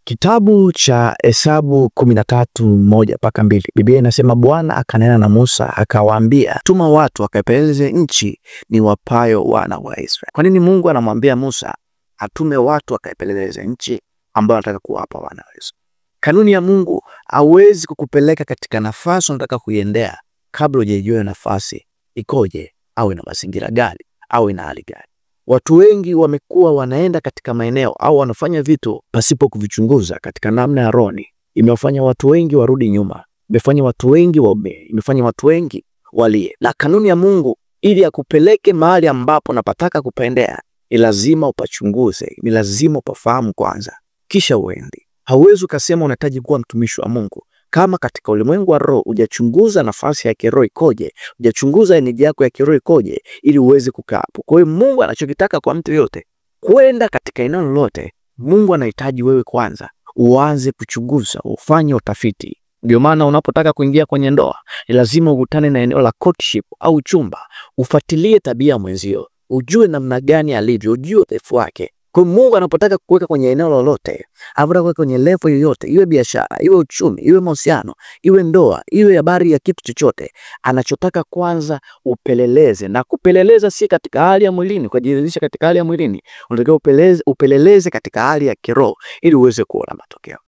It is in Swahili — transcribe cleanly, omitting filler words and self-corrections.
Kitabu cha Hesabu 13:1-2. Biblia inasema Bwana akanena na Musa akawaambia, tuma watu wakaipeleleze nchi niwapayo wana wa Israeli. Kwa nini Mungu anamwambia Musa atume watu wakaipeleleze nchi ambayo anataka kuwapa wana wa Israeli? Kanuni ya Mungu hawezi kukupeleka katika nafasi unataka kuiendea kabla hujajua nafasi ikoje, au ina mazingira gani, au ina hali gani. Watu wengi wamekuwa wanaenda katika maeneo au wanafanya vitu pasipo kuvichunguza katika namna ya roho. Imewafanya watu wengi warudi nyuma, imefanya watu wengi waumie, imefanya watu wengi walie. Na kanuni ya Mungu ili akupeleke mahali ambapo napataka kupendea, ni lazima upachunguze, ni lazima upafahamu kwanza, kisha uende. Hauwezi ukasema unahitaji kuwa mtumishi wa Mungu kama katika ulimwengu wa roho hujachunguza nafasi ya kiroho ikoje, hujachunguza energy yako ya kiroho ikoje ili uweze kukaa hapo. Kwa hiyo Mungu anachokitaka kwa mtu yote kwenda katika eneo lolote, Mungu anahitaji wewe kwanza uanze kuchunguza, ufanye utafiti. Ndio maana unapotaka kuingia kwenye ndoa, ni lazima ukutane na eneo la courtship au chumba, ufuatilie tabia mwenzio, ujue namna gani alivyo, ujue udhaifu wake. Kwa Mungu anapotaka kuweka kwenye eneo lolote, anataka kuweka kwenye level yoyote, iwe biashara, iwe uchumi, iwe mahusiano, iwe ndoa, iwe habari ya kitu chochote, anachotaka kwanza upeleleze. Na kupeleleza si katika hali ya mwilini, kujiridhisha katika hali ya mwilini. Unatakiwa upeleleze katika hali ya kiroho ili uweze kuona matokeo.